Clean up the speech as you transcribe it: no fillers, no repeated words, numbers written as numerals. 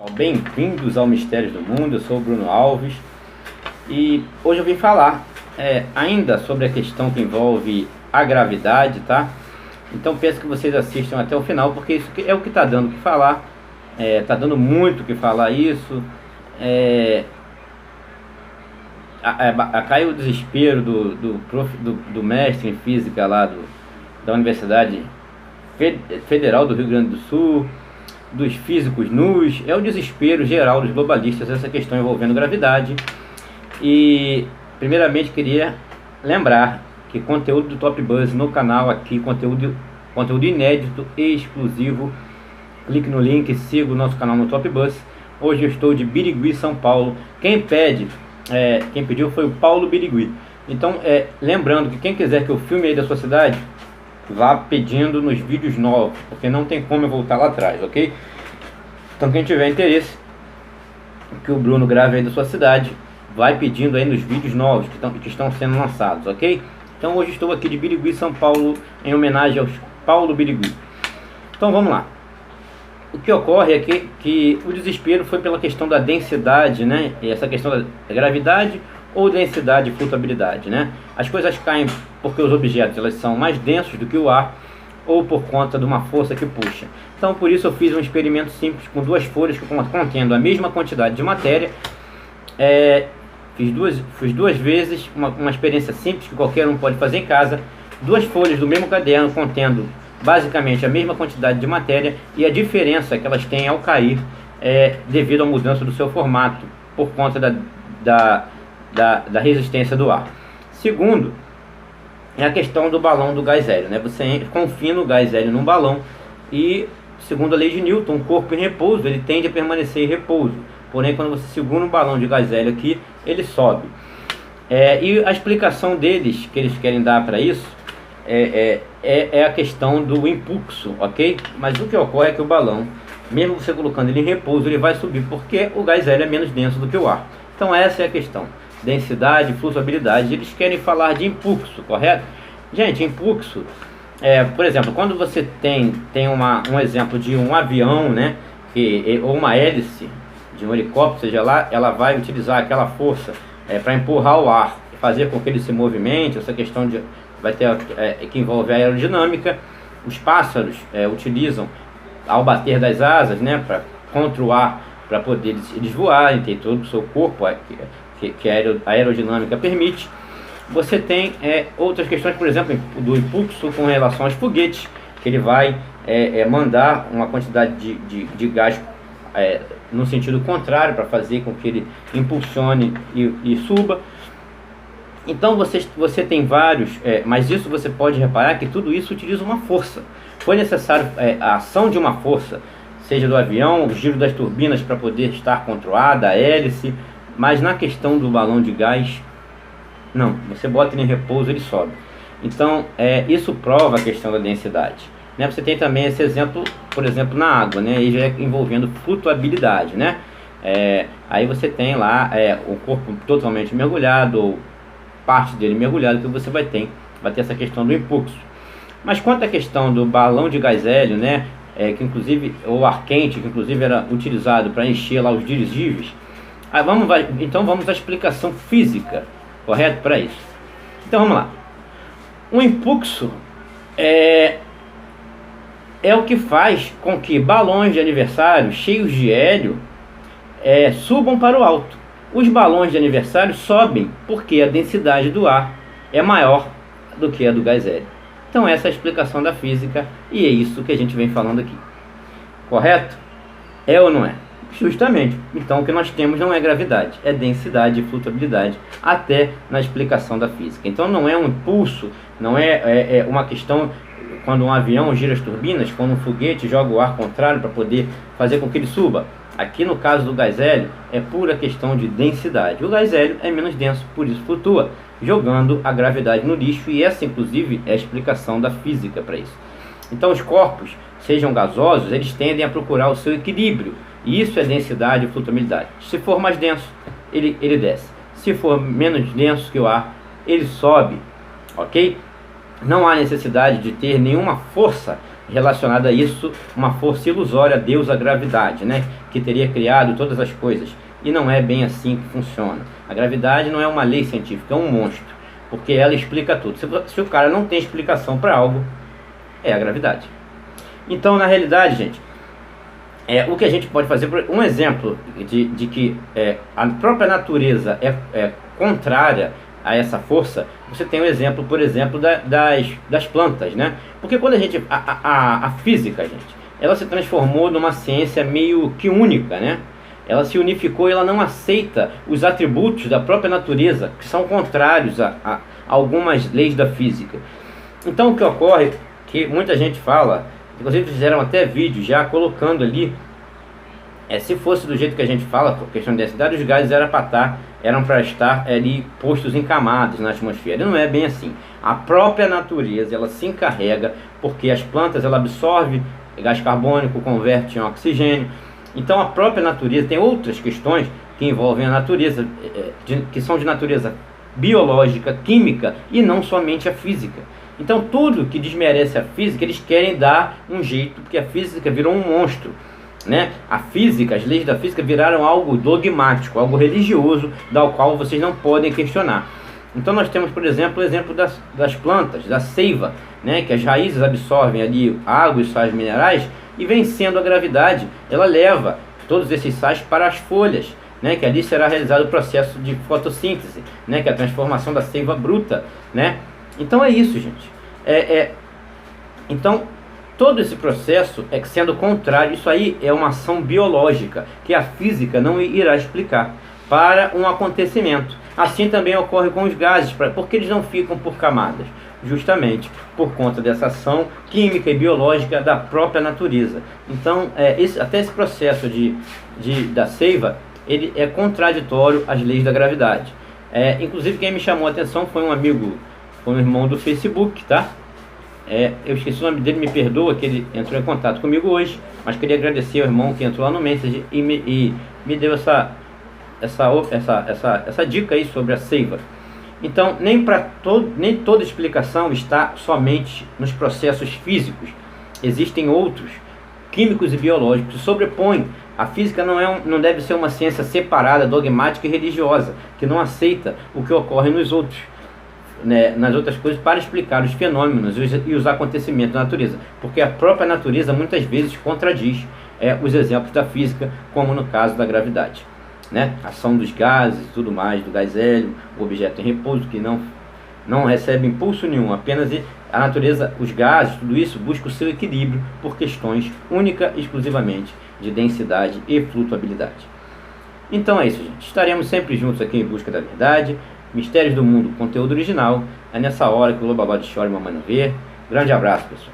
Bem-vindos ao Mistérios do Mundo. Eu sou o Bruno Alves e hoje eu vim falar ainda sobre a questão que envolve a gravidade, tá? Então peço que vocês assistam até o final, porque isso é o que está dando o que falar, está dando muito o que falar isso. Caiu o desespero do mestre em física lá da Universidade Federal do Rio Grande do Sul, dos físicos nus. É o desespero geral dos globalistas essa questão envolvendo gravidade. E primeiramente queria lembrar que conteúdo do Top Buzz no canal aqui, conteúdo inédito e exclusivo. Clique no link, siga o nosso canal no Top Buzz. Hoje eu estou de Birigui, São Paulo. Quem pediu foi o Paulo Birigui. Então, lembrando que quem quiser que eu filme aí da sua cidade, vá pedindo nos vídeos novos, porque não tem como eu voltar lá atrás, ok? Então quem tiver interesse que o Bruno grave aí da sua cidade, vai pedindo aí nos vídeos novos que estão sendo lançados, ok? Então hoje estou aqui de Birigui, São Paulo, em homenagem aos Paulo Birigui. Então vamos lá. O que ocorre é que o desespero foi pela questão da densidade, né? E essa questão da gravidade ou densidade e flutuabilidade, né? As coisas caem porque os objetos elas são mais densos do que o ar, ou por conta de uma força que puxa. Então por isso eu fiz um experimento simples com duas folhas contendo a mesma quantidade de matéria. Fiz duas vezes uma experiência simples que qualquer um pode fazer em casa. Duas folhas do mesmo caderno contendo basicamente a mesma quantidade de matéria, e a diferença que elas têm ao cair devido à mudança do seu formato por conta da resistência do ar. Segundo, é a questão do balão do gás hélio, né? Você confina o gás hélio num balão e, segundo a lei de Newton, o corpo em repouso, ele tende a permanecer em repouso. Porém, quando você segura um balão de gás hélio aqui, ele sobe. E a explicação deles, que eles querem dar para isso, é a questão do impulso, ok? Mas o que ocorre é que o balão, mesmo você colocando ele em repouso, ele vai subir, porque o gás hélio é menos denso do que o ar. Então essa é a questão. Densidade, flutuabilidade. Eles querem falar de impulso, correto? Gente, impulso, por exemplo, quando você tem um exemplo de um avião, né, ou uma hélice de um helicóptero, seja lá, ela vai utilizar aquela força para empurrar o ar, fazer com que ele se movimente. Essa questão vai ter que envolve a aerodinâmica. Os pássaros utilizam ao bater das asas, né, contra o ar, para poder eles voarem, tem todo o seu corpo que a aerodinâmica permite. Você tem outras questões, por exemplo, do impulso com relação aos foguetes, que ele vai mandar uma quantidade de gás no sentido contrário, para fazer com que ele impulsione e suba. Então você tem vários, mas isso você pode reparar que tudo isso utiliza uma força. Foi necessário a ação de uma força, seja do avião, o giro das turbinas para poder estar controlada, a hélice. Mas na questão do balão de gás, não, você bota ele em repouso, ele sobe. Então isso prova a questão da densidade, né? Você tem também esse exemplo, por exemplo, na água, né? E já envolvendo flutuabilidade, né? Aí você tem lá o corpo totalmente mergulhado, ou parte dele mergulhado, que você vai ter essa questão do impulso. Mas quanto à questão do balão de gás hélio, né? Que inclusive, o ar quente, que inclusive era utilizado para encher lá os dirigíveis. Então vamos à explicação física, correto, para isso. Então vamos lá. O impulso é o que faz com que balões de aniversário cheios de hélio subam para o alto. Os balões de aniversário sobem porque a densidade do ar é maior do que a do gás hélio. Então essa é a explicação da física, e é isso que a gente vem falando aqui. Correto? É ou não é? Justamente. Então o que nós temos não é gravidade, é densidade e flutuabilidade, até na explicação da física. Então não é um impulso, não é uma questão quando um avião gira as turbinas, quando um foguete joga o ar contrário para poder fazer com que ele suba. Aqui no caso do gás hélio é pura questão de densidade. O gás hélio é menos denso, por isso flutua, jogando a gravidade no lixo, e essa inclusive é a explicação da física para isso. Então os corpos, sejam gasosos, eles tendem a procurar o seu equilíbrio. E isso é densidade e flutuabilidade. Se for mais denso, ele desce. Se for menos denso que o ar, ele sobe. Ok? Não há necessidade de ter nenhuma força relacionado a isso uma força ilusória, Deus, a gravidade, né? Que teria criado todas as coisas. E não é bem assim que funciona. A gravidade não é uma lei científica, é um monstro, porque ela explica tudo. Se o cara não tem explicação para algo, é a gravidade. Então, na realidade, gente, o que a gente pode fazer, um exemplo de que a própria natureza é contrária a essa força, você tem o exemplo, por exemplo, das plantas, né? Porque quando a física, gente, ela se transformou numa ciência meio que única, né? Ela se unificou e ela não aceita os atributos da própria natureza, que são contrários a algumas leis da física. Então o que ocorre, que muita gente fala, inclusive fizeram até vídeos já colocando ali, se fosse do jeito que a gente fala, por questão de densidade, os gases eram para estar ali postos em camadas na atmosfera. E não é bem assim. A própria natureza, ela se encarrega, porque as plantas, ela absorve gás carbônico, converte em oxigênio. Então a própria natureza, tem outras questões que envolvem a natureza, que são de natureza biológica, química e não somente a física. Então tudo que desmerece a física, eles querem dar um jeito, porque a física virou um monstro, né? A física, as leis da física viraram algo dogmático, algo religioso, da qual vocês não podem questionar. Então nós temos, por exemplo, o exemplo das plantas, da seiva, né? Que as raízes absorvem ali água e sais minerais, e vencendo a gravidade, ela leva todos esses sais para as folhas, né? Que ali será realizado o processo de fotossíntese, né? Que é a transformação da seiva bruta, né? Então é isso, gente. Então todo esse processo sendo contrário, isso aí é uma ação biológica que a física não irá explicar para um acontecimento. Assim também ocorre com os gases, porque eles não ficam por camadas, justamente por conta dessa ação química e biológica da própria natureza. Então até esse processo da seiva, ele é contraditório às leis da gravidade. Inclusive quem me chamou a atenção foi um amigo, foi um irmão do Facebook, tá? Eu esqueci o nome dele, me perdoa, que ele entrou em contato comigo hoje, mas queria agradecer ao irmão que entrou lá no Message e me deu essa dica aí sobre a seiva. Então, nem toda explicação está somente nos processos físicos. Existem outros, químicos e biológicos, que sobrepõem. A física não deve ser uma ciência separada, dogmática e religiosa, que não aceita o que ocorre nos outros, né, nas outras coisas, para explicar os fenômenos e os acontecimentos da natureza, porque a própria natureza muitas vezes contradiz os exemplos da física, como no caso da gravidade, né? A ação dos gases e tudo mais, do gás hélio, o objeto em repouso que não recebe impulso nenhum, apenas a natureza, os gases, tudo isso busca o seu equilíbrio por questões única e exclusivamente de densidade e flutuabilidade. Então é isso, gente. Estaremos sempre juntos aqui em busca da verdade. Mistérios do Mundo, conteúdo original. É nessa hora que o lobo chora e mamãe não vê. Grande abraço, pessoal.